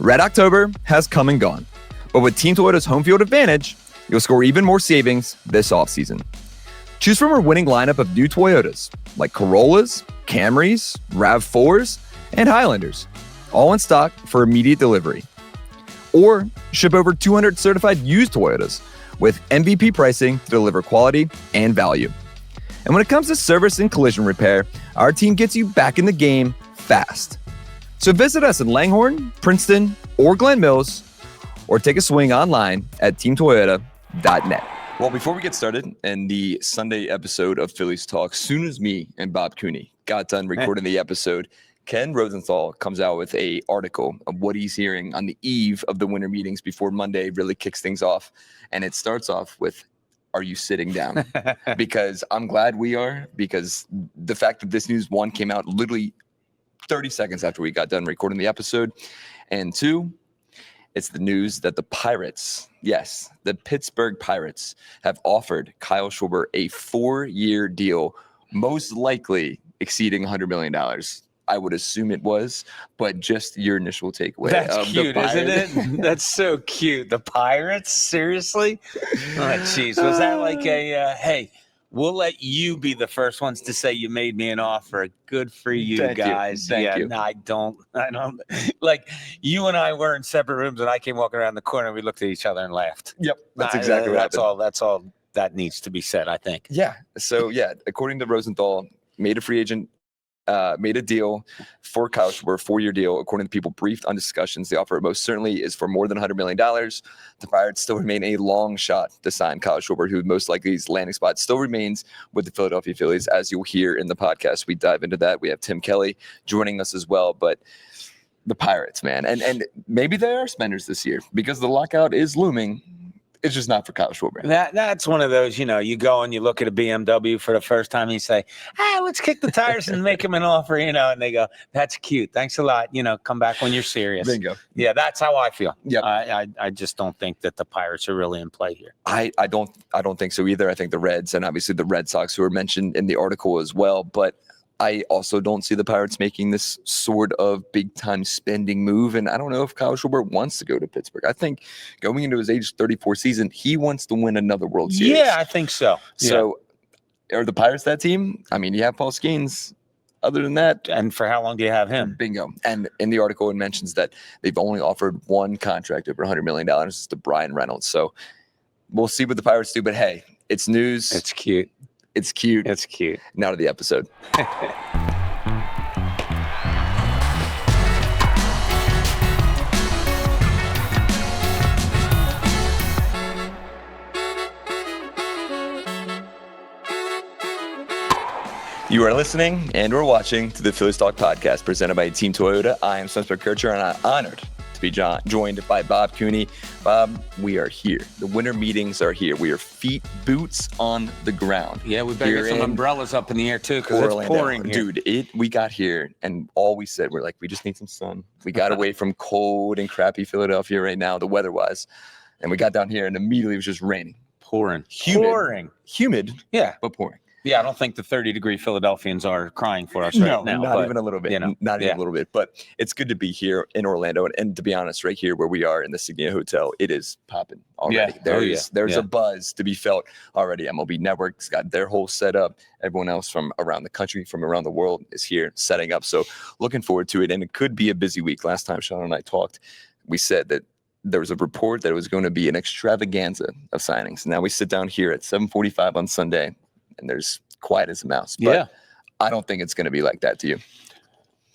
Red October has come and gone, but with Team Toyota's home field advantage, you'll score even more savings this offseason. Choose from our winning lineup of new Toyotas, like Corollas, Camrys, RAV4s, and Highlanders, all in stock for immediate delivery. Or ship over 200 certified used Toyotas with MVP pricing to deliver quality and value. And when it comes to service and collision repair, our team gets you back in the game fast. So visit us in Langhorne, Princeton, or Glen Mills, or take a swing online at teamtoyota.net. Well, before we get started in the Sunday episode of Phillies Talk, soon as me and Bob Cooney got done recording the episode, Ken Rosenthal comes out with an article of what he's hearing on the eve of the winter meetings before Monday really kicks things off. And it starts off with, are you sitting down? Because I'm glad we are, because the fact that this news, one, came out literally 30 seconds after we got done recording the episode, and two, it's the news that the Pirates, yes, the Pittsburgh Pirates, have offered Kyle Schwarber a 4-year deal, most likely exceeding $100 million. I would assume it was, but just your initial takeaway. That's cute, isn't it? That's so cute. The Pirates? Seriously? Oh, jeez. Was that like a, hey, we'll let you be the first ones to say you made me an offer. Good for you guys. Thank you. No, I don't. Like, you and I were in separate rooms, and I came walking around the corner, and we looked at each other and laughed. Yep, that's exactly what happened. That's all that needs to be said, I think. Yeah. So, yeah, according to Rosenthal, made a deal for Kyle Schwarber, 4-year deal. According to people briefed on discussions, the offer most certainly is for more than $100 million. The Pirates still remain a long shot to sign Kyle Schwarber, who most likely his landing spot still remains with the Philadelphia Phillies. As you'll hear in the podcast, we dive into that. We have Tim Kelly joining us as well, but the Pirates, man, and maybe they are spenders this year because the lockout is looming. It's just not for Kyle Schwarber. That's one of those, you go and you look at a BMW for the first time and you say, let's kick the tires and make him an offer, and they go, that's cute. Thanks a lot. Come back when you're serious. Bingo. Yeah, that's how I feel. Yep. I just don't think that the Pirates are really in play here. I don't think so either. I think the Reds and obviously the Red Sox, who are mentioned in the article as well, but I also don't see the Pirates making this sort of big-time spending move, and I don't know if Kyle Schwarber wants to go to Pittsburgh. I think going into his age 34 season, he wants to win another World Series. Yeah, I think so. So are the Pirates that team? I mean, you have Paul Skeens. Other than that, and for how long do you have him? Bingo. And in the article, it mentions that they've only offered one contract over $100 million. It's to Brian Reynolds. So we'll see what the Pirates do, but hey, it's news. It's cute. It's cute. It's cute. Now to the episode. You are listening and or watching to the Phillies Talk podcast presented by Team Toyota. I am Spencer McKercher, and I'm honored to be joined by Bob Cooney. Bob, we are here. The winter meetings are here. We are boots on the ground. Yeah, we better get some umbrellas up in the air too, because it's pouring here. Dude, we got here, and all we said, we're like, we just need some sun. We got away from cold and crappy Philadelphia right now, the weather-wise, and we got down here, and immediately it was just raining. Pouring. Humid, yeah, but pouring. Yeah, I don't think the 30-degree Philadelphians are crying for us right now. Not even a little bit. Not even a little bit. But it's good to be here in Orlando. And to be honest, right here where we are in the Signia Hotel, it is popping already. Yeah. There's a buzz to be felt already. MLB Network's got their whole setup. Everyone else from around the country, from around the world is here setting up. So looking forward to it. And it could be a busy week. Last time Sean and I talked, we said that there was a report that it was going to be an extravaganza of signings. Now we sit down here at 7:45 on Sunday, and there's quiet as a mouse. But I don't think it's going to be like that to you.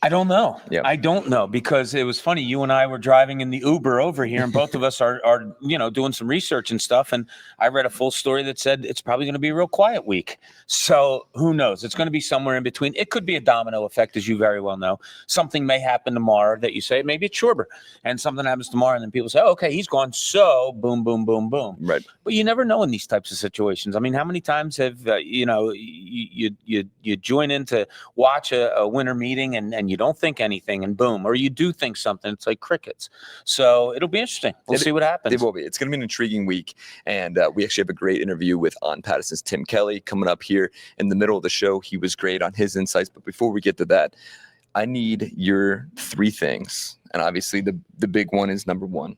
I don't know. Yeah. I don't know, because it was funny. You and I were driving in the Uber over here, and both of us are doing some research and stuff. And I read a full story that said it's probably going to be a real quiet week. So who knows? It's going to be somewhere in between. It could be a domino effect, as you very well know. Something may happen tomorrow that you say, maybe it's Schwarber, and something happens tomorrow, and then people say, oh, okay, he's gone. So boom, boom, boom, boom. Right. But you never know in these types of situations. I mean, how many times have, you join in to watch a winter meeting and you don't think anything, and boom, or you do think something. It's like crickets. So it'll be interesting. We'll see what happens. It will be. It's going to be an intriguing week. And we actually have a great interview with On Pattison's Tim Kelly coming up here in the middle of the show. He was great on his insights. But before we get to that, I need your 3 things And obviously the big one is number one.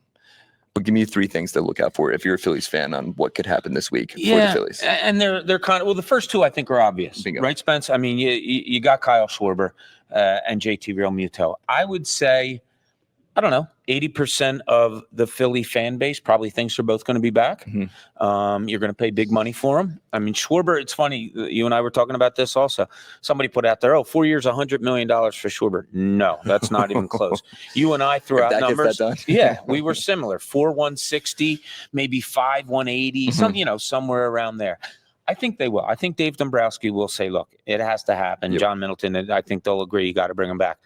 But give me 3 things to look out for if you're a Phillies fan on what could happen this week for the Phillies. And they're kind of, well, the first 2 I think are obvious. Bingo. Right, Spence? I mean, you got Kyle Schwarber and JT Realmuto. I would say, I don't know, 80% of the Philly fan base probably thinks they're both going to be back. Mm-hmm. You're going to pay big money for them. I mean, Schwarber, it's funny. You and I were talking about this also. Somebody put out there, 4 years, $100 million for Schwarber. No, that's not even close. You and I threw out numbers. Yeah, we were similar. 4, 160, maybe 5, 180, somewhere around there. I think they will. I think Dave Dombrowski will say, look, it has to happen. Yep. John Middleton, I think they'll agree. You got to bring him back.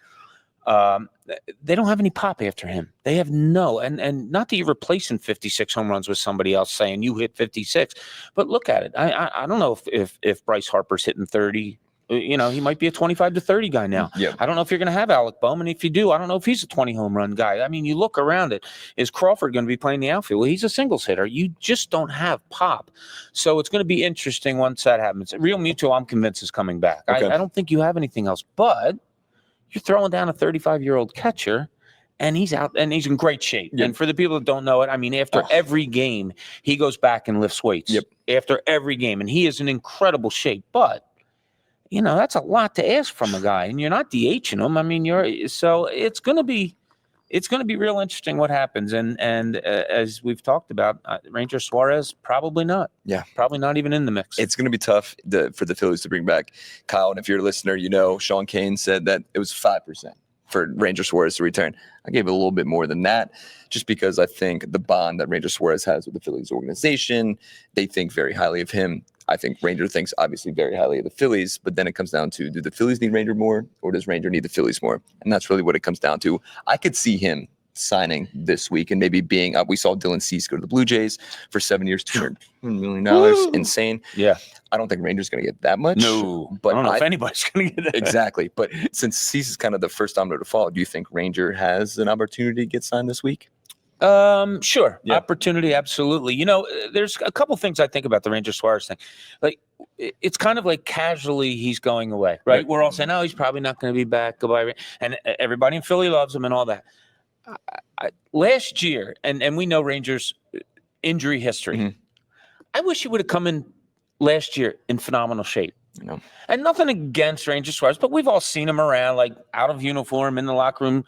They don't have any pop after him. They have and not that you're replacing 56 home runs with somebody else saying you hit 56, but look at it. I don't know if Bryce Harper's hitting 30. He might be a 25 to 30 guy now. Yep. I don't know if you're going to have Alec Bowman. If you do, I don't know if he's a 20 home run guy. I mean, you look around it. Is Crawford going to be playing the outfield? Well, he's a singles hitter. You just don't have pop. So it's going to be interesting once that happens. Realmuto, I'm convinced, is coming back. Okay. I don't think you have anything else, but you're throwing down a 35-year-old catcher, and he's out, and he's in great shape. Yep. And for the people that don't know it, I mean, after every game, he goes back and lifts weights. Yep. After every game, and he is in incredible shape. But that's a lot to ask from a guy, and you're not DHing him. I mean, so it's going to be real interesting what happens. And as we've talked about, Ranger Suarez, probably not. Yeah, probably not even in the mix. It's going to be tough for the Phillies to bring back Kyle. And if you're a listener, Sean Kane said that it was 5% for Ranger Suarez to return. I gave it a little bit more than that, just because I think the bond that Ranger Suarez has with the Phillies organization, they think very highly of him. I think Ranger thinks obviously very highly of the Phillies, but then it comes down to, do the Phillies need Ranger more, or does Ranger need the Phillies more? And that's really what it comes down to. I could see him signing this week and maybe being we saw Dylan Cease go to the Blue Jays for 7 years, $200 million. Woo! Insane. Yeah. I don't think Ranger's going to get that much. No, but I don't know if anybody's going to get that. Exactly. But since Cease is kind of the first domino to fall, do you think Ranger has an opportunity to get signed this week? Sure. Yeah. Opportunity. Absolutely. There's a couple things I think about the Ranger Suarez thing. Like, it's kind of like casually he's going away, right? We're all saying, he's probably not going to be back. Goodbye. And everybody in Philly loves him and all that. Last year, and we know Rangers injury history. Mm-hmm. I wish he would have come in last year in phenomenal shape. And nothing against Ranger Suarez, but we've all seen him around, like out of uniform in the locker room.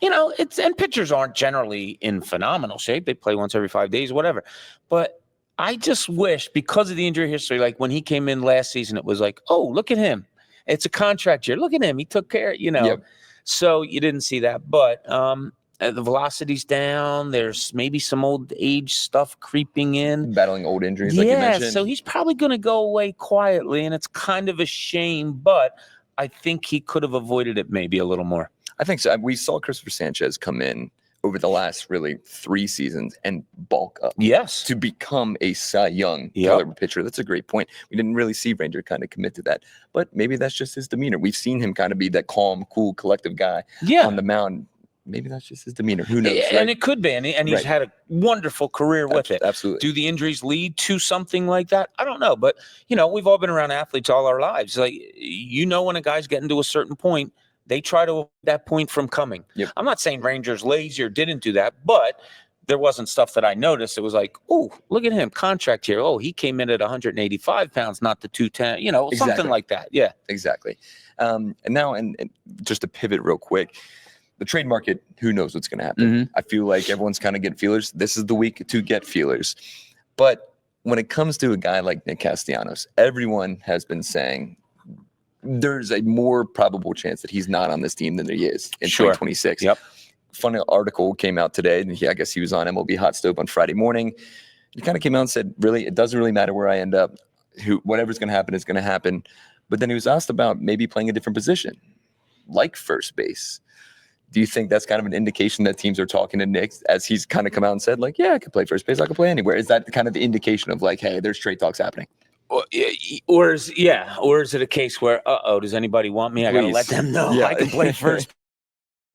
And pitchers aren't generally in phenomenal shape. They play once every 5 days, whatever. But I just wish, because of the injury history, like when he came in last season, it was like, oh, look at him. It's a contract year. Look at him. He took care, Yep. So you didn't see that. But the velocity's down. There's maybe some old age stuff creeping in. Battling old injuries, like you mentioned. So he's probably going to go away quietly, and it's kind of a shame. But I think he could have avoided it maybe a little more. I think so. We saw Christopher Sanchez come in over the last really 3 seasons and bulk up. Yes. To become a Cy Young caliber pitcher. That's a great point. We didn't really see Ranger kind of commit to that, but maybe that's just his demeanor. We've seen him kind of be that calm, cool, collective guy on the mound. Maybe that's just his demeanor. Who knows? And it could be. And he's had a wonderful career with it. Absolutely. Do the injuries lead to something like that? I don't know. But, we've all been around athletes all our lives. Like, when a guy's getting to a certain point, they try to avoid that point from coming. Yep. I'm not saying Rangers lazy or didn't do that, but there wasn't stuff that I noticed. It was like, oh, look at him, contract here. Oh, he came in at 185 pounds, not the 210, something like that. Yeah, exactly. And now, and just to pivot real quick, the trade market, who knows what's going to happen? Mm-hmm. I feel like everyone's kind of getting feelers. This is the week to get feelers. But when it comes to a guy like Nick Castellanos, everyone has been saying there's a more probable chance that he's not on this team than he is in 2026. Yep. Funny article came out today, and I guess he was on MLB Hot Stove on Friday morning. He kind of came out and said, really, it doesn't really matter where I end up. Whatever's going to happen is going to happen. But then he was asked about maybe playing a different position, like first base. Do you think that's kind of an indication that teams are talking to Nick, as he's kind of come out and said, like, yeah, I could play first base, I could play anywhere? Is that kind of the indication of like, hey, there's trade talks happening? Or is it a case where, does anybody want me? I got to let them know I can play first.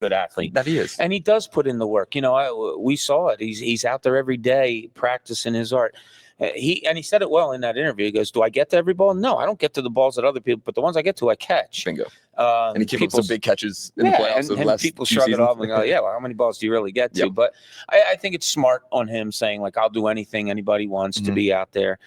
Good athlete that he is, and he does put in the work. We saw it. He's out there every day practicing his art. He said it well in that interview. He goes, "Do I get to every ball? No, I don't get to the balls that other people, but the ones I get to, I catch." Bingo. And he came up with some big catches in the playoffs. And people shrug it off and go, yeah, well, how many balls do you really get to? But I think it's smart on him saying, like, I'll do anything anybody wants to be out there.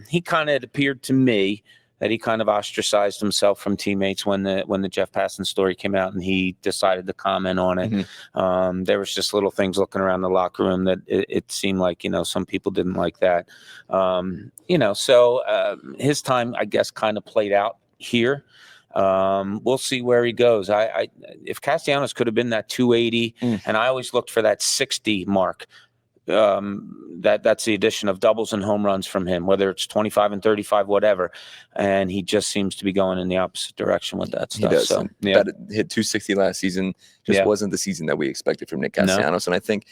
He kind of appeared to me that he kind of ostracized himself from teammates when the Jeff Passan story came out and he decided to comment on it. There was just little things looking around the locker room that it seemed like, some people didn't like that. So his time, I guess, kind of played out here. We'll see where he goes. If Castellanos could have been that 280, and I always looked for that 60 mark. That's the addition of doubles and home runs from him, whether it's 25 and 35, whatever. And he just seems to be going in the opposite direction with that stuff. He does. So, That hit 260 last season just wasn't the season that we expected from Nick Castellanos. And I think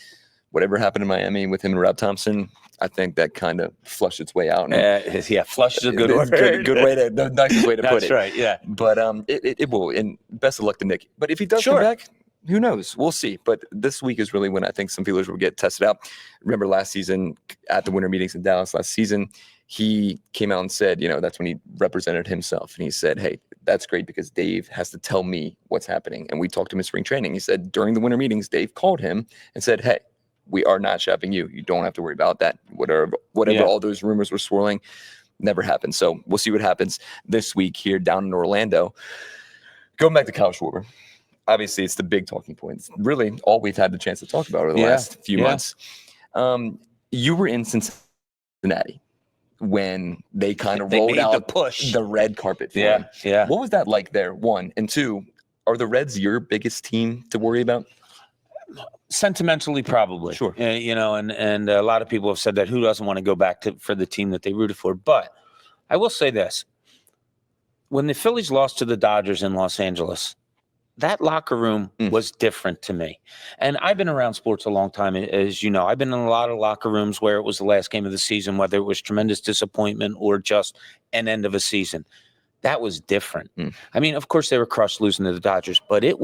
whatever happened in Miami with him and Rob Thompson, I think that kind of flushed its way out. Flush is a good word. Good way to, the nicest way to put it. That's right, yeah. But it will, and best of luck to Nick. But if he does come back, who knows? We'll see. But this week is really when I think some feelers will get tested out. Remember last season at the winter meetings in Dallas last season, he came out and said, that's when he represented himself. And he said, hey, that's great because Dave has to tell me what's happening. And we talked to him in spring training. He said during the winter meetings, Dave called him and said, hey, we are not shopping you. You don't have to worry about that. Whatever all those rumors were swirling, never happened. So we'll see what happens this week here down in Orlando. Going back to Kyle Schwarber. Obviously, it's the big talking points. Really, all we've had the chance to talk about over the last few months. You were in Cincinnati when they kind of rolled out the red carpet for him. Yeah. What was that like there, one? And two, are the Reds your biggest team to worry about? Sentimentally, probably. Sure. And a lot of people have said that who doesn't want to go back for the team that they rooted for. But I will say this. When the Phillies lost to the Dodgers in Los Angeles, that locker room was different to me. And I've been around sports a long time, as you know. I've been in a lot of locker rooms where it was the last game of the season, whether it was tremendous disappointment or just an end of a season. That was different. I mean, of course, they were crushed losing to the Dodgers, but it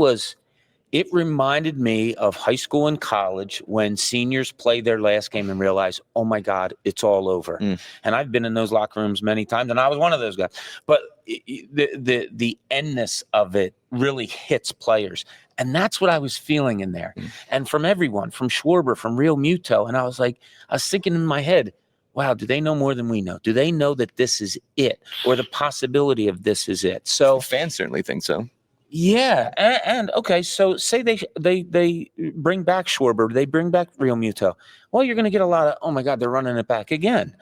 reminded me of high school and college when seniors play their last game and realize, oh my God, it's all over. And I've been in those locker rooms many times, and I was one of those guys. But the endness of it really hits players. And that's what I was feeling in there. And from everyone, from Schwarber, from Real Muto. And I was thinking in my head, wow, do they know more than we know? Do they know that this is it, or the possibility of this is it? So fans certainly think so. Yeah, and okay, so say they bring back Schwarber, they bring back Real Muto. Well, you're going to get a lot of, oh my God, they're running it back again.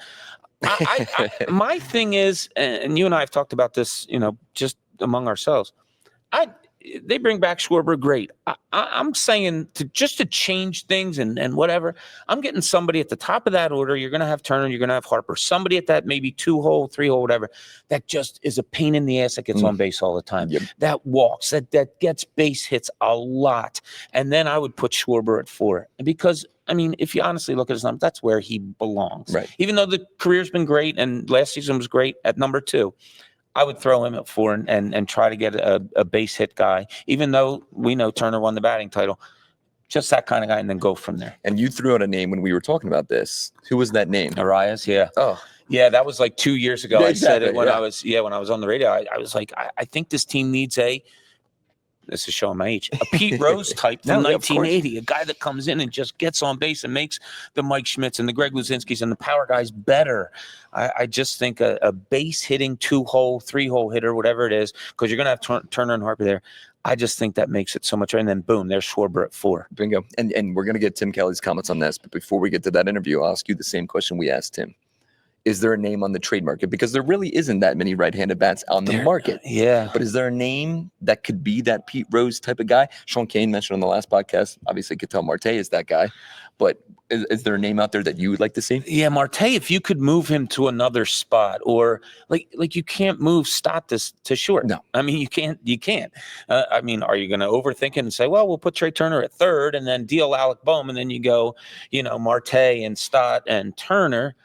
My thing is, and you and I have talked about this, just among ourselves. They bring back Schwarber, great. I'm saying to change things and whatever. I'm getting somebody at the top of that order. You're going to have Turner, you're going to have Harper. Somebody at that maybe 2-hole, 3-hole, whatever. That just is a pain in the ass that gets on base all the time. That walks, that gets base hits a lot. And then I would put Schwarber at 4 because. I mean, if you honestly look at his numbers, that's where he belongs. Right. Even though the career's been great and last season was great at number 2, I would throw him at 4 and try to get a base hit guy, even though we know Turner won the batting title. Just that kind of guy, and then go from there. And you threw out a name when we were talking about this. Who was that name? Arias, yeah. Oh. Yeah, that was like 2 years ago. I said it when I was on the radio. I was like, I think this team needs this is showing my age, a Pete Rose type from 1980, a guy that comes in and just gets on base and makes the Mike Schmidts and the Greg Luzinskis and the power guys better. I just think a base hitting 2-hole, 3-hole hitter, whatever it is, because you're going to have Turner and Harper there. I just think that makes it so much. And then boom, there's Schwarber at 4. Bingo. And we're going to get Tim Kelly's comments on this. But before we get to that interview, I'll ask you the same question we asked him. Is there a name on the trade market? Because there really isn't that many right-handed bats on the market. Yeah. But is there a name that could be that Pete Rose type of guy? Sean Kane mentioned on the last podcast, obviously Ketel Marte is that guy. But is there a name out there that you would like to see? Yeah, Marte, if you could move him to another spot, or like you can't move Stott to short. No. I mean, you can't. I mean, are you going to overthink it and say, well, we'll put Trey Turner at 3rd and then deal Alec Boehm, and then you go, Marte and Stott and Turner?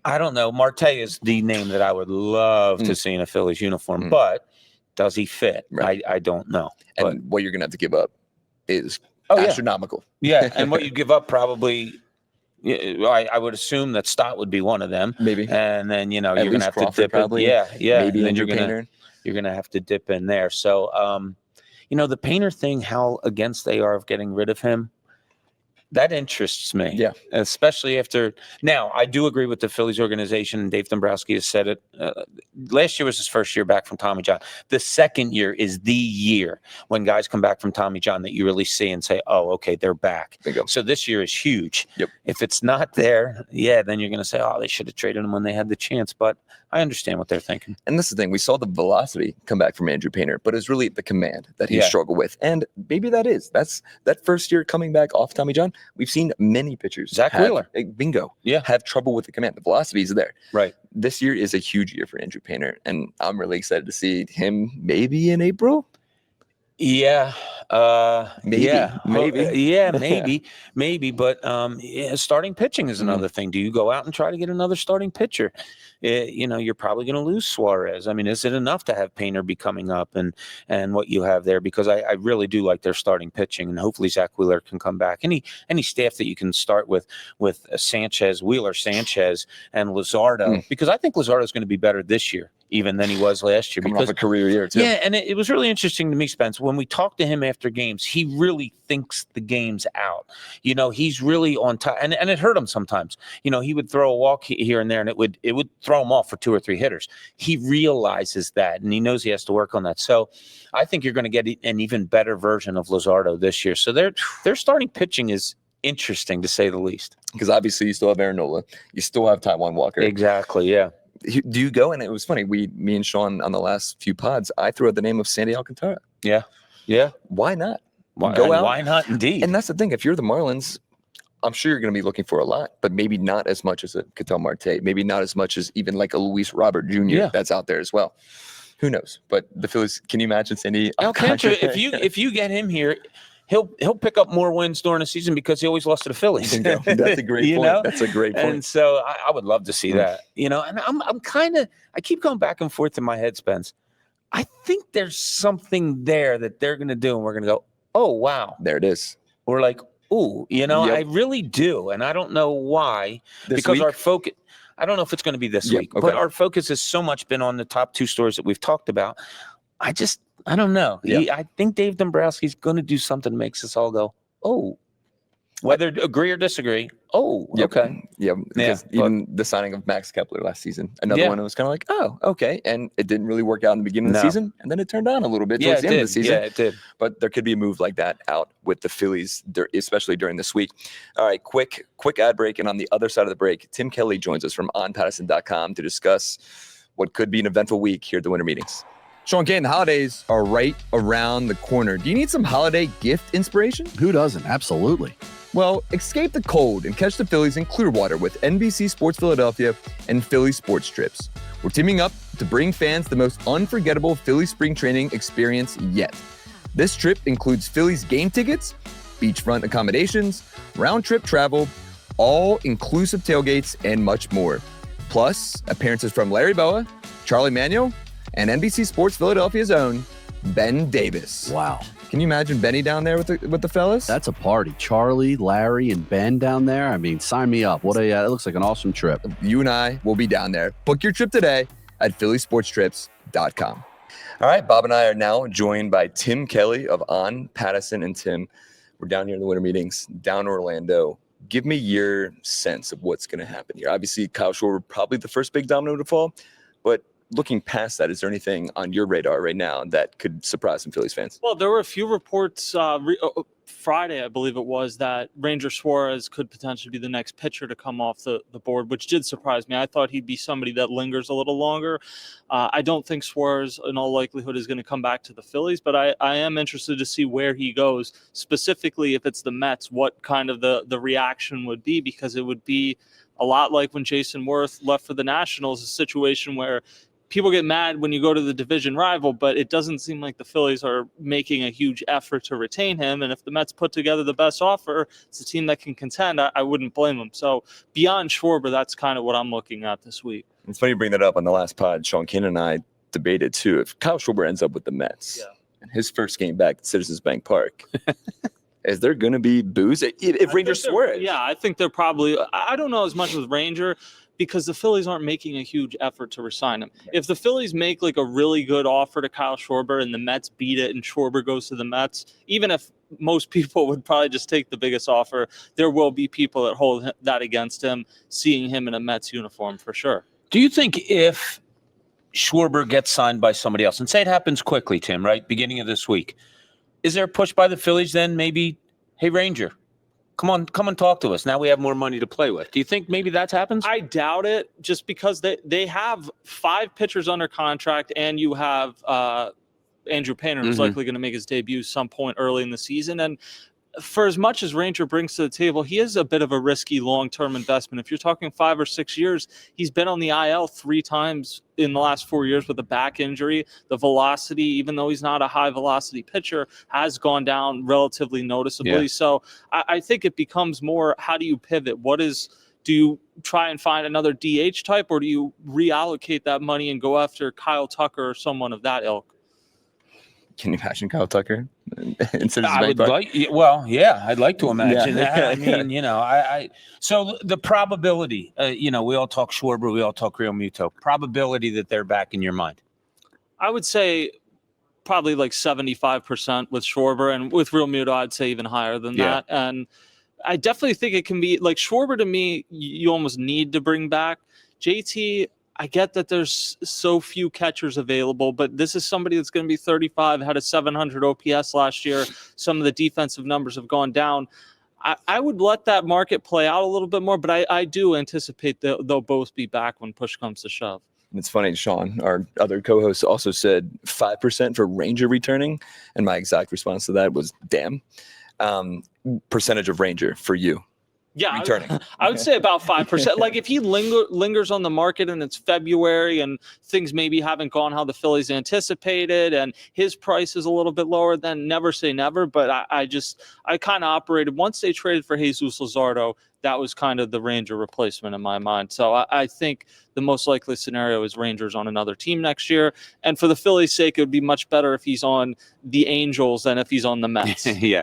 I don't know. Marte is the name that I would love to see in a Phillies uniform, but does he fit? Right. I don't know. And what you're going to have to give up is astronomical. Yeah, and what you give up probably I would assume that Stott would be one of them. Maybe. And then, you're At going to least have Crawford, to dip probably. Yeah. Maybe And then Andrew Painter. you're going to have to dip in there. So, the Painter thing, how against they are of getting rid of him, that interests me. Yeah. Especially after. Now, I do agree with the Phillies organization, and Dave Dombrowski has said it. Last year was his first year back from Tommy John. The second year is the year when guys come back from Tommy John that you really see and say, oh, okay, they're back. Bingo. So this year is huge. Yep. If it's not there, then you're going to say, oh, they should have traded him when they had the chance. But I understand what they're thinking. And this is the thing. We saw the velocity come back from Andrew Painter, but it's really the command that he struggled with. And maybe that's that first year coming back off Tommy John. We've seen many pitchers. Zach Wheeler. Bingo. Yeah. Have trouble with the command. The velocity is there. Right. This year is a huge year for Andrew Painter, and I'm really excited to see him maybe in April. Yeah. Maybe. Maybe. But starting pitching is another thing. Do you go out and try to get another starting pitcher? You're probably going to lose Suarez. I mean, is it enough to have Painter be coming up and what you have there? Because I really do like their starting pitching, and hopefully Zach Wheeler can come back. Any staff that you can start with Sanchez, Wheeler, Sanchez, and Luzardo, because I think Luzardo is going to be better this year even than he was last year. Coming off a career year too. Yeah, and it was really interesting to me, Spence, when we talked to him after games, he really thinks the games out. He's really on top, and it hurt him sometimes. He would throw a walk here and there, and it would throw him off for 2 or 3 hitters. He realizes that, and he knows he has to work on that. So I think you're going to get an even better version of Luzardo this year. So their starting pitching is interesting, to say the least. Because obviously you still have Aaron Nola. You still have Taijuan Walker. Exactly, yeah. Do you go? And it was funny. Me and Sean on the last few pods, I threw out the name of Sandy Alcantara. Yeah. Why not? Go out. Why not? Indeed. And that's the thing. If you're the Marlins, I'm sure you're going to be looking for a lot, but maybe not as much as a Ketel Marte. Maybe not as much as even like a Luis Robert Jr. That's out there as well. Who knows? But the Phillies. Can you imagine Sandy Alcantara? If you get him here, he'll pick up more wins during the season because he always lost to the Phillies. That's a great point. That's a great point. And so I would love to see that. And I keep going back and forth in my head, Spence. I think there's something there that they're going to do, and we're going to go, oh, wow. There it is. We're like, ooh, I really do. And I don't know why. Because our focus, I don't know if it's going to be this week, but our focus has so much been on the top 2 stories that we've talked about. I don't know. I think Dave Dombrowski's going to do something that makes us all go, oh, whether agree or disagree. Oh, okay. Yeah. Because even the signing of Max Kepler last season, another one that was kind of like, oh, okay. And it didn't really work out in the beginning of the season. And then it turned on a little bit towards the end of the season. Yeah, it did. But there could be a move like that out with the Phillies, especially during this week. All right, quick ad break. And on the other side of the break, Tim Kelly joins us from onpattison.com to discuss what could be an eventful week here at the Winter Meetings. Sean Kane, the holidays are right around the corner. Do you need some holiday gift inspiration? Who doesn't? Absolutely. Well, escape the cold and catch the Phillies in Clearwater with NBC Sports Philadelphia and Phillies Sports Trips. We're teaming up to bring fans the most unforgettable Phillies spring training experience yet. This trip includes Phillies game tickets, beachfront accommodations, round-trip travel, all-inclusive tailgates, and much more. Plus, appearances from Larry Boa, Charlie Manuel, and NBC Sports Philadelphia's own Ben Davis. Wow. Can you imagine Benny down there with the fellas? That's a party. Charlie, Larry, and Ben down there. I mean, sign me up. It looks like an awesome trip. You and I will be down there. Book your trip today at phillysportstrips.com. All right, Bob and I are now joined by Tim Kelly of On Pattison. And Tim, we're down here in the Winter Meetings, down in Orlando. Give me your sense of what's going to happen here. Obviously, Kyle Schwarber probably the first big domino to fall, but looking past that, is there anything on your radar right now that could surprise some Phillies fans? Well, there were a few reports Friday, I believe it was, that Ranger Suarez could potentially be the next pitcher to come off the board, which did surprise me. I thought he'd be somebody that lingers a little longer. I don't think Suarez, in all likelihood, is going to come back to the Phillies, but I am interested to see where he goes, specifically if it's the Mets, what kind of the reaction would be, because it would be a lot like when Jason Worth left for the Nationals, a situation where people get mad when you go to the division rival, but it doesn't seem like the Phillies are making a huge effort to retain him. And if the Mets put together the best offer, it's a team that can contend. I wouldn't blame them. So beyond Schwarber, that's kind of what I'm looking at this week. It's funny you bring that up. On the last pod, Sean Kane and I debated too. If Kyle Schwarber ends up with the Mets and his first game back at Citizens Bank Park, Is there going to be boos if Rangers swear it? Yeah, I think they're probably. I don't know as much with Ranger because the Phillies aren't making a huge effort to resign him. If the Phillies make like a really good offer to Kyle Schwarber and the Mets beat it and Schwarber goes to the Mets, even if most people would probably just take the biggest offer, there will be people that hold that against him, seeing him in a Mets uniform for sure. Do you think if Schwarber gets signed by somebody else, and say it happens quickly, Tim, right, beginning of this week, is there a push by the Phillies then maybe, hey, Ranger, come and talk to us. Now we have more money to play with. Do you think maybe that happens? I doubt it, just because they have 5 pitchers under contract, and you have Andrew Painter, who's likely going to make his debut some point early in the season. And for as much as Ranger brings to the table, he is a bit of a risky long-term investment. If you're talking 5 or 6 years, he's been on the IL 3 times in the last 4 years with a back injury. The velocity, even though he's not a high-velocity pitcher, has gone down relatively noticeably. Yeah. So I think it becomes more, how do you pivot? Do you try and find another DH type, or do you reallocate that money and go after Kyle Tucker or someone of that ilk? Can you imagine Kyle Tucker instead of I would I'd like to imagine that. I mean, so the probability, we all talk Schwarber, we all talk Real Muto, probability that they're back in your mind. I would say probably like 75% with Schwarber, and with Real Muto, I'd say even higher than that. And I definitely think it can be like Schwarber. To me, you almost need to bring back. JT, I get that there's so few catchers available, but this is somebody that's going to be 35, had a 700 OPS last year. Some of the defensive numbers have gone down. I would let that market play out a little bit more, but I do anticipate that they'll both be back when push comes to shove. It's funny, Sean, our other co-host, also said 5% for Ranger returning, and my exact response to that was, damn. Percentage of Ranger for you. Yeah, returning. I would say about 5%. Like if he lingers on the market and it's February and things maybe haven't gone how the Phillies anticipated and his price is a little bit lower, then never say never. But I kind of operated, once they traded for Jesus Luzardo, that was kind of the Ranger replacement in my mind. So I think the most likely scenario is Rangers on another team next year. And for the Phillies' sake, it would be much better if he's on the Angels than if he's on the Mets. Yeah.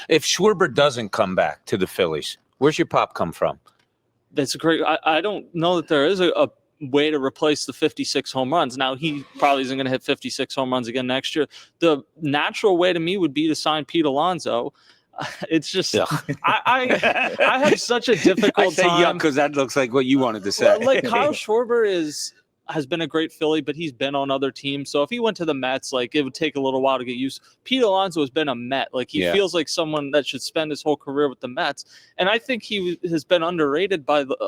If Schwarber doesn't come back to the Phillies, where's your pop come from? That's great. I don't know that there is a way to replace the 56 home runs. Now, he probably isn't going to hit 56 home runs again next year. The natural way to me would be to sign Pete Alonso. It's just, I have such a difficult time. Because that looks like what you wanted to say. Well, like Kyle Schwarber has been a great Philly, but he's been on other teams. So if he went to the Mets, like it would take a little while to get used. Pete Alonso has been a Met. Like he feels like someone that should spend his whole career with the Mets. And I think he has been underrated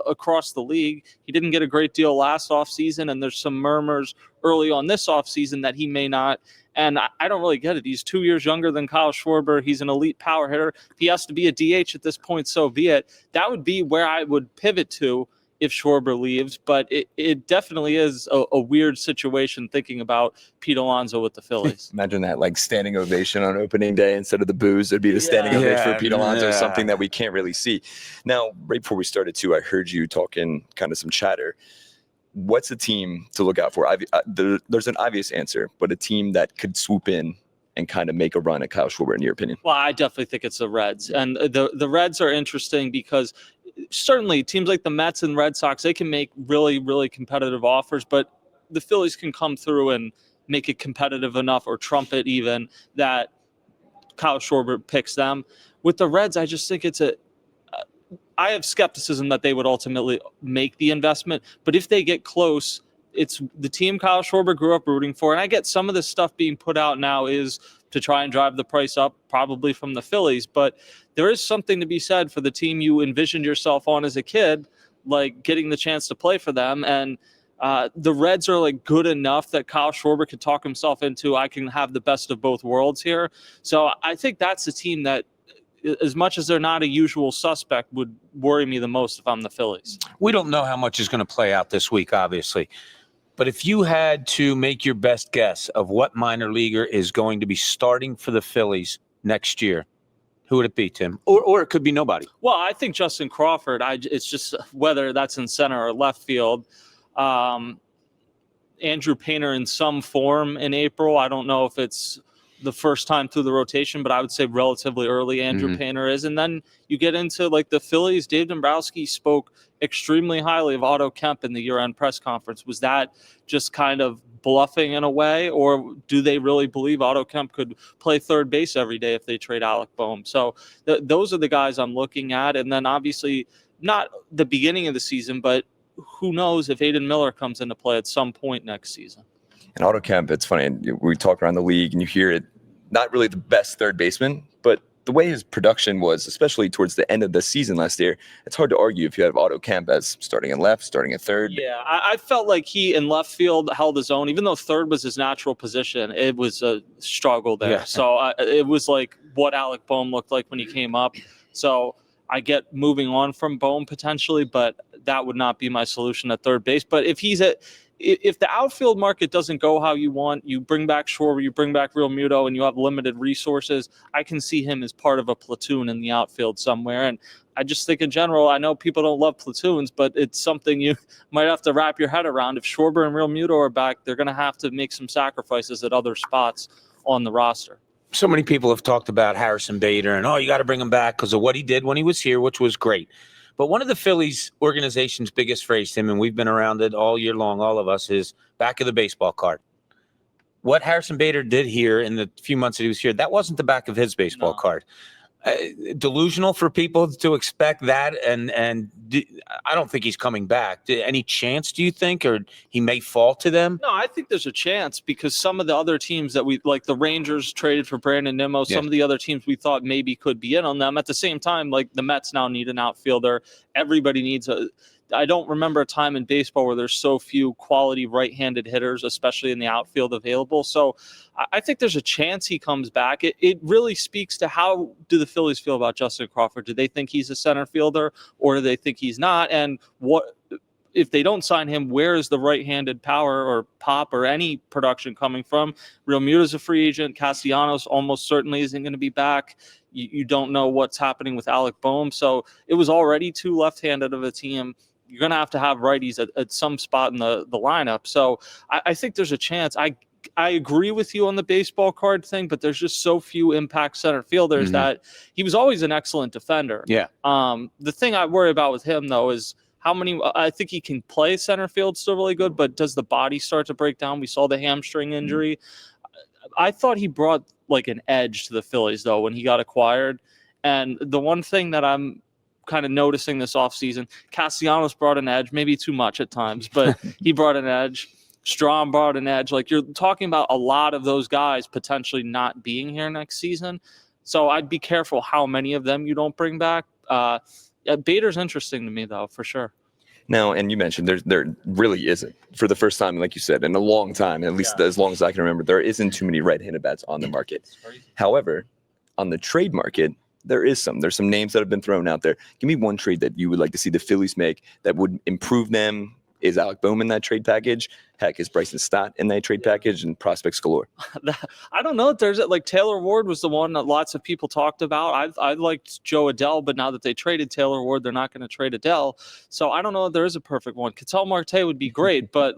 across the league. He didn't get a great deal last offseason, and there's some murmurs early on this offseason that he may not. And I don't really get it. He's 2 years younger than Kyle Schwarber. He's an elite power hitter. If he has to be a DH at this point, so be it. That would be where I would pivot to if Schwarber leaves, but it definitely is a weird situation thinking about Pete Alonso with the Phillies. Imagine that, like standing ovation on opening day instead of the boos. It'd be the standing ovation for Pete Alonso, something that we can't really see. Now, right before we started too, I heard you talking kind of some chatter. What's a team to look out for? There's an obvious answer, but a team that could swoop in and kind of make a run at Kyle Schwarber, in your opinion? Well, I definitely think it's the Reds. And the Reds are interesting because certainly teams like the Mets and Red Sox, they can make really, really competitive offers, but the Phillies can come through and make it competitive enough or trump it even that Kyle Schwarber picks them. With the Reds, I just think I have skepticism that they would ultimately make the investment, but if they get close, it's the team Kyle Schwarber grew up rooting for. And I get some of this stuff being put out now is to try and drive the price up, probably from the Phillies. But there is something to be said for the team you envisioned yourself on as a kid, like getting the chance to play for them. And the Reds are like good enough that Kyle Schwarber could talk himself into, I can have the best of both worlds here. So I think that's the team that, as much as they're not a usual suspect, would worry me the most if I'm the Phillies. We don't know how much is going to play out this week, obviously. But if you had to make your best guess of what minor leaguer is going to be starting for the Phillies next year, who would it be, Tim? Or it could be nobody. Well, I think Justin Crawford. It's just whether that's in center or left field. Andrew Painter in some form in April. I don't know if it's the first time through the rotation, but I would say relatively early Andrew Painter is. And then you get into like the Phillies. Dave Dombrowski spoke extremely highly of Otto Kemp in the year-end press conference. Was that just kind of bluffing in a way, or do they really believe Otto Kemp could play third base every day if they trade Alec Boehm? So those are the guys I'm looking at. And then obviously not the beginning of the season, but who knows if Aiden Miller comes into play at some point next season. And Otto Kemp, it's funny, we talk around the league and you hear it, not really the best third baseman, but the way his production was, especially towards the end of the season last year, it's hard to argue if you have Otto Kemp as starting in left, starting at third. Yeah, I felt like he in left field held his own, even though third was his natural position. It was a struggle there. Yeah. So it was like what Alec Boehm looked like when he came up. So I get moving on from Boehm potentially, but that would not be my solution at third base. But if the outfield market doesn't go how you want, you bring back Schwarber, you bring back Real Muto, and you have limited resources, I can see him as part of a platoon in the outfield somewhere. And I just think in general, I know people don't love platoons, but it's something you might have to wrap your head around. If Schwarber and Real Muto are back, they're going to have to make some sacrifices at other spots on the roster. So many people have talked about Harrison Bader and, you got to bring him back because of what he did when he was here, which was great. But one of the Phillies organization's biggest phrase, Tim, and we've been around it all year long, all of us, is back of the baseball card. What Harrison Bader did here in the few months that he was here, that wasn't the back of his baseball card. Delusional for people to expect that, and I don't think he's coming back. Any chance, do you think, or he may fall to them? No, I think there's a chance because some of the other teams that we like, the Rangers traded for Brandon Nimmo. Some of the other teams we thought maybe could be in on them. At the same time, like the Mets now need an outfielder. Everybody needs I don't remember a time in baseball where there's so few quality right-handed hitters, especially in the outfield, available. So I think there's a chance he comes back. It really speaks to how do the Phillies feel about Justin Crawford? Do they think he's a center fielder or do they think he's not? And what if they don't sign him, where is the right-handed power or pop or any production coming from? Real Muta's a free agent. Castellanos almost certainly isn't going to be back. You don't know what's happening with Alec Boehm. So it was already too left-handed of a team. You're going to have righties at some spot in the lineup. So I think there's a chance. I agree with you on the baseball card thing, but there's just so few impact center fielders that he was always an excellent defender. Yeah. The thing I worry about with him, though, is how many – I think he can play center field still really good, but does the body start to break down? We saw the hamstring injury. I thought he brought like an edge to the Phillies, though, when he got acquired. And the one thing that I'm kind of noticing this offseason, Castellanos brought an edge, maybe too much at times, but he brought an edge. Strahm brought an edge. Like, you're talking about a lot of those guys potentially not being here next season. So I'd be careful how many of them you don't bring back. Bader's interesting to me, though, for sure. Now, and you mentioned there really isn't, for the first time, like you said, in a long time, at least as long as I can remember, there isn't too many right-handed bats on the market. However, on the trade market, there's some names that have been thrown out there. Give me one trade that you would like to see the Phillies make that would improve them. Is Alec Boehm in that trade package? Heck, is Bryson Stott in that trade package? And prospects galore. I don't know if there's like Taylor Ward was the one that lots of people talked about. I liked Joe Adele, but now that they traded Taylor Ward, they're not going to trade Adele. So I don't know if there is a perfect one. Ketel Marte would be great, but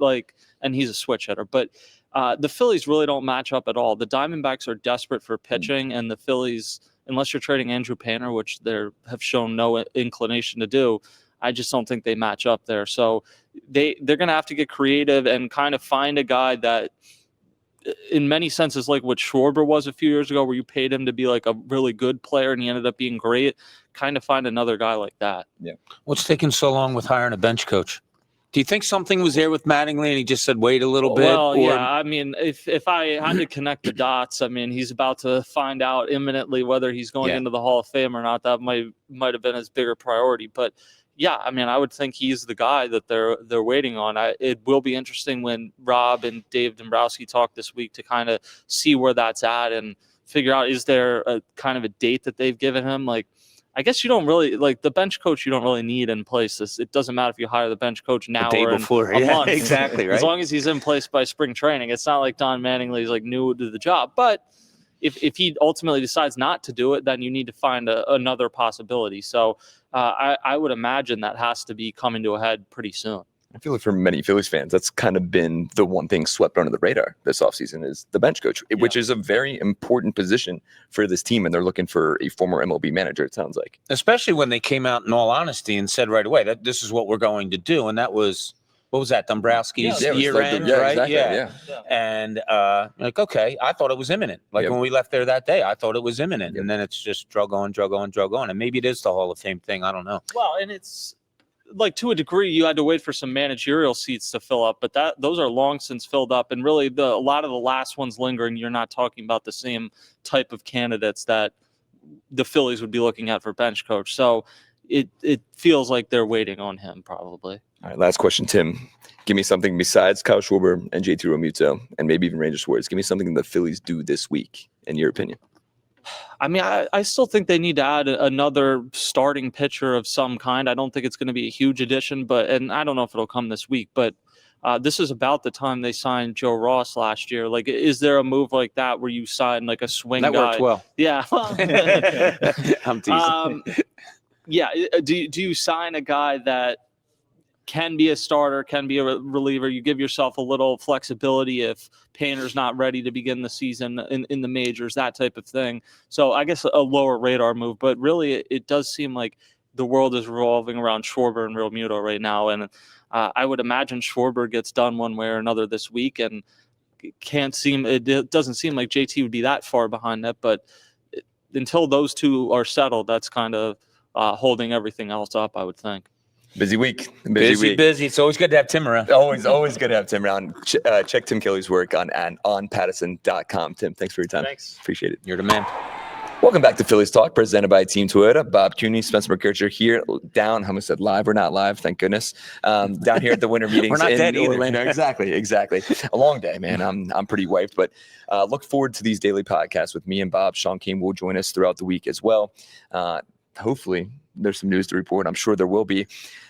and he's a switch hitter. But the Phillies really don't match up at all. The Diamondbacks are desperate for pitching, and the Phillies, unless you're trading Andrew Painter, which they have shown no inclination to do, I just don't think they match up there. So they're going to have to get creative and kind of find a guy that, in many senses, like what Schwarber was a few years ago, where you paid him to be like a really good player and he ended up being great. Kind of find another guy like that. Yeah. What's taking so long with hiring a bench coach? Do you think something was there with Mattingly and he just said, wait a little bit? Well, yeah. I mean, if I had to connect the dots, I mean, he's about to find out imminently whether he's going into the Hall of Fame or not. That might have been his bigger priority. But yeah, I mean, I would think he's the guy that they're waiting on. It will be interesting when Rob and Dave Dombrowski talk this week to kind of see where that's at and figure out, is there a kind of a date that they've given him? Like, I guess you don't really, like, the bench coach, you don't really need in place. It doesn't matter if you hire the bench coach now the day or before. a month. Exactly, right? As long as he's in place by spring training. It's not like Don Mattingly's like new to the job. But if he ultimately decides not to do it, then you need to find another possibility. So I would imagine that has to be coming to a head pretty soon. I feel like for many Phillies fans, that's kind of been the one thing swept under the radar this offseason is the bench coach, which is a very important position for this team. And they're looking for a former MLB manager, it sounds like. Especially when they came out in all honesty and said right away that this is what we're going to do. And that was, what was that, Dombrowski's year end, right? Exactly, yeah. And like, okay, I thought it was imminent. Like when we left there that day, I thought it was imminent. And then it's just drug on. And maybe it is the Hall of Fame thing. I don't know. Well, and it's like to a degree, you had to wait for some managerial seats to fill up, but those are long since filled up. And really, a lot of the last ones lingering, you're not talking about the same type of candidates that the Phillies would be looking at for bench coach. So it feels like they're waiting on him probably. All right, last question, Tim. Give me something besides Kyle Schwarber and JT Realmuto, and maybe even Ranger Suarez. Give me something the Phillies do this week, in your opinion. I mean, I still think they need to add another starting pitcher of some kind. I don't think it's going to be a huge addition, and I don't know if it'll come this week, but this is about the time they signed Joe Ross last year. Like, is there a move like that where you sign like a swing guy? That worked well. Yeah. I'm teasing. Yeah. Do you sign a guy that can be a starter, can be a reliever? You give yourself a little flexibility if Painter's not ready to begin the season in the majors, that type of thing. So I guess a lower radar move, but really it does seem like the world is revolving around Schwarber and Realmuto right now. And I would imagine Schwarber gets done one way or another this week, and it doesn't seem like JT would be that far behind that, but until those two are settled, that's kind of holding everything else up, I would think. Busy week. Busy. It's always good to have Tim around. Always good to have Tim around. Check Tim Kelly's work on Pattison.com. Tim, thanks for your time. Thanks. Appreciate it. You're the man. Welcome back to Phillies Talk, presented by Team Toyota. Bob Cooney, Spencer McKercher here, down. I almost said live. We're not live, thank goodness. Down here at the Winter Meetings We're not in dead either. Orlando. Exactly. A long day, man. I'm pretty wiped, but look forward to these daily podcasts with me and Bob. Sean King will join us throughout the week as well. Hopefully, there's some news to report. I'm sure there will be.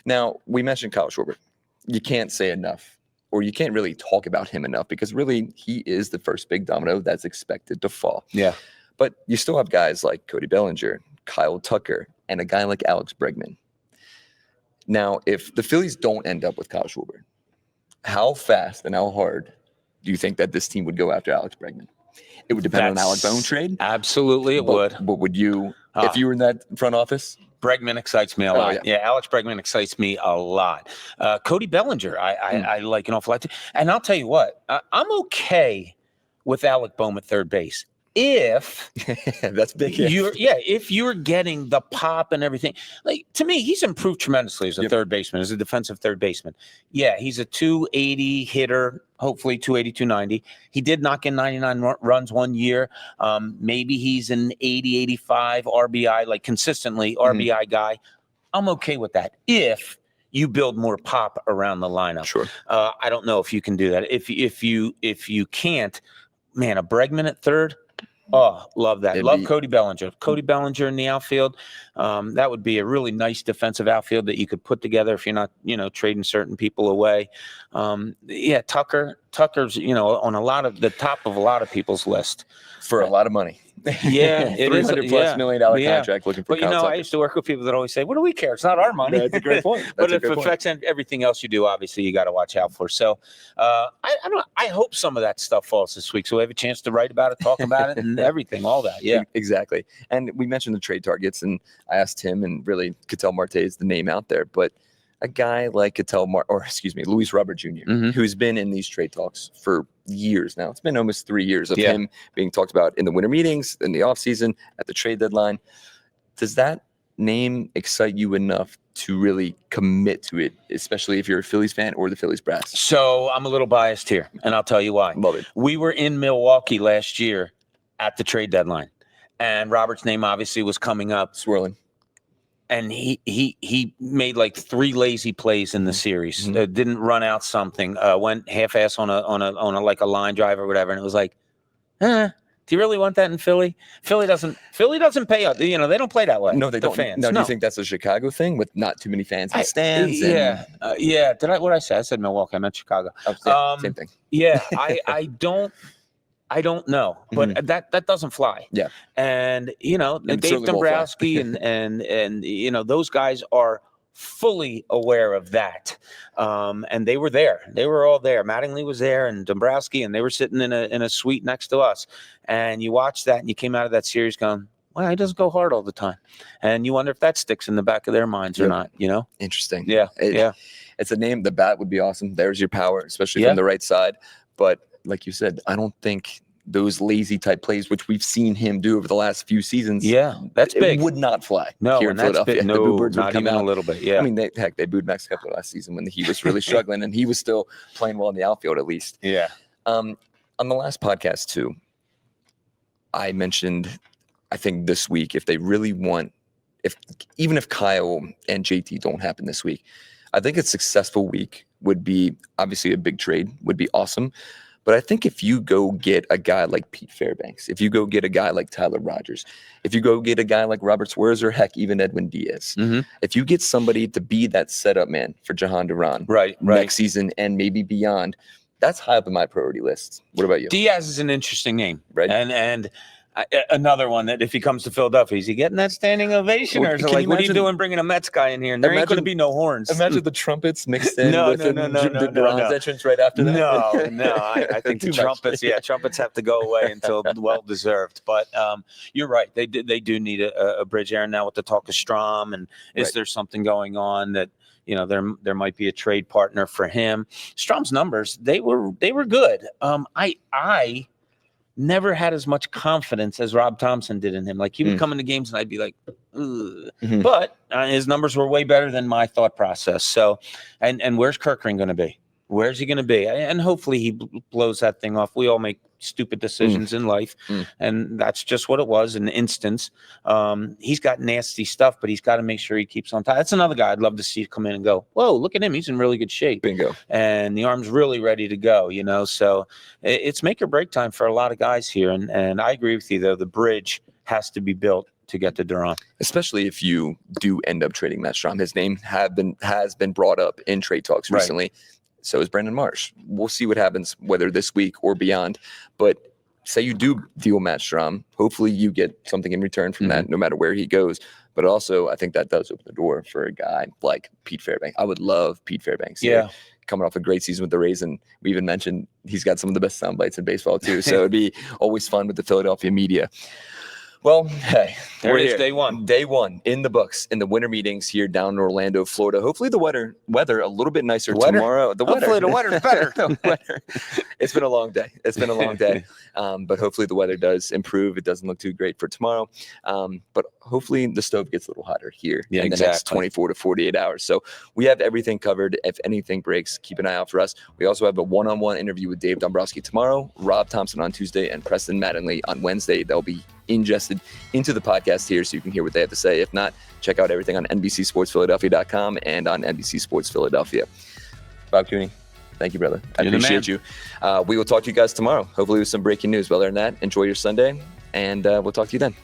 Now, we mentioned Kyle Schwarber. You can't say enough, or you can't really talk about him enough, because really he is the first big domino that's expected to fall. Yeah. But you still have guys like Cody Bellinger, Kyle Tucker, and a guy like Alex Bregman. Now, if the Phillies don't end up with Kyle Schwarber, how fast and how hard do you think that this team would go after Alex Bregman? It would depend on an Alec Bohm trade. Absolutely, it would. But would you, if you were in that front office? Bregman excites me a lot. Yeah, Alex Bregman excites me a lot. Cody Bellinger, I like an awful lot too. And I'll tell you what, I'm okay with Alec Bohm at third base. If that's big, if you're getting the pop and everything, like to me, he's improved tremendously as a third baseman, as a defensive third baseman. Yeah, he's a 280 hitter, hopefully 280, 290. He did knock in 99 runs one year. Maybe he's an 80, 85 RBI, like consistently RBI guy. I'm okay with that if you build more pop around the lineup. Sure. I don't know if you can do that. If you can't, man, a Bregman at third. Oh, love that. Cody Bellinger. Cody Bellinger in the outfield. That would be a really nice defensive outfield that you could put together if you're not, trading certain people away. Tucker's, on the top of a lot of people's list. For a lot of money. Yeah. $300+ million contract looking for Kyle Tucker. I used to work with people that always say, what do we care? It's not our money. That's a great point. But if it affects everything else you do, obviously you got to watch out for. So I hope some of that stuff falls this week. So we have a chance to write about it, talk about it, and everything, all that. Yeah, exactly. And we mentioned the trade targets, and I asked him, and really Ketel Marte is the name out there, but a guy like Luis Robert Jr., who's been in these trade talks for years now. It's been almost 3 years of him being talked about in the winter meetings, in the offseason, at the trade deadline. Does that name excite you enough to really commit to it, especially if you're a Phillies fan or the Phillies brass? So I'm a little biased here, and I'll tell you why. Love it. We were in Milwaukee last year at the trade deadline, and Robert's name obviously was coming up. Swirling. And he made like 3 lazy plays in the series. Didn't run out something. Went half-ass on a like a line drive or whatever. And it was like, do you really want that in Philly? Philly doesn't pay out. They don't play that way. No, they don't. Fans. No, do you think that's a Chicago thing with not too many fans in the stands? Yeah. What did I say? I said Milwaukee. I meant Chicago. Same thing. Yeah. I don't know, but that doesn't fly. Yeah. And Dave Dombrowski and those guys are fully aware of that. And they were there. They were all there. Mattingly was there and Dombrowski, and they were sitting in a suite next to us. And you watched that and you came out of that series going, well, he doesn't go hard all the time. And you wonder if that sticks in the back of their minds or not, Interesting. Yeah. It's a name. The bat would be awesome. There's your power, especially from the right side. But like you said, I don't think those lazy type plays, which we've seen him do over the last few seasons. Yeah, that's big. It would not fly No, here in and that's Philadelphia. big. No, the boo birds would not come even out a little bit. Yeah. I mean, they booed Max Kepler last season when he was really struggling, and he was still playing well in the outfield at least. Yeah. On the last podcast too, I mentioned, I think this week, if they really want, even if Kyle and JT don't happen this week, I think a successful week would be obviously a big trade, would be awesome. But I think if you go get a guy like Pete Fairbanks, if you go get a guy like Tyler Rogers, if you go get a guy like Robert Swerzer, heck, even Edwin Diaz, if you get somebody to be that setup man for Jahan Duran next season and maybe beyond, that's high up in my priority list. What about you? Diaz is an interesting name, right? And another one that if he comes to Philadelphia, is he getting that standing ovation, or is it like, what are you doing bringing a Mets guy in here? And there ain't going to be no horns. Imagine the trumpets mixed in with the Duran's entrance right after that. No. I think the trumpets, trumpets have to go away until well deserved. But you're right. They do need a bridge there now with the talk of Strom, and is there something going on that there might be a trade partner for him? Strom's numbers, they were good. I never had as much confidence as Rob Thompson did in him. Like, he would come into games and I'd be like, but his numbers were way better than my thought process. So, and where's Kerkering going to be? Where's he going to be? And hopefully he blows that thing off. We all make stupid decisions in life, and that's just what it was, an instance. He's got nasty stuff, but he's got to make sure he keeps on top. That's another guy I'd love to see come in and go, whoa, look at him. He's in really good shape. Bingo. And the arm's really ready to go, So it's make or break time for a lot of guys here. And I agree with you, though. The bridge has to be built to get to Duran. Especially if you do end up trading Matt Strom. His name has been brought up in trade talks recently. So is Brandon Marsh. We'll see what happens, whether this week or beyond. But say you do deal Matt Strom, hopefully you get something in return from that, no matter where he goes. But also, I think that does open the door for a guy like Pete Fairbanks. I would love Pete Fairbanks. Yeah. Coming off a great season with the Rays, and we even mentioned he's got some of the best sound bites in baseball too. So it'd be always fun with the Philadelphia media. Well, hey, there it is, day one. Day one in the books in the winter meetings here down in Orlando, Florida. Hopefully the weather a little bit nicer tomorrow. Hopefully the weather's better. It's been a long day. But hopefully the weather does improve. It doesn't look too great for tomorrow. But hopefully the stove gets a little hotter here in the next 24 to 48 hours. So we have everything covered. If anything breaks, keep an eye out for us. We also have a one-on-one interview with Dave Dombrowski tomorrow, Rob Thompson on Tuesday, and Preston Mattingly on Wednesday. They'll be ingested into the podcast here so you can hear what they have to say. If not, check out everything on NBCSportsPhiladelphia.com and on NBC Sports Philadelphia. Bob Cooney, thank you, brother. I appreciate you. We will talk to you guys tomorrow, hopefully with some breaking news. Well, other than that, enjoy your Sunday, and we'll talk to you then.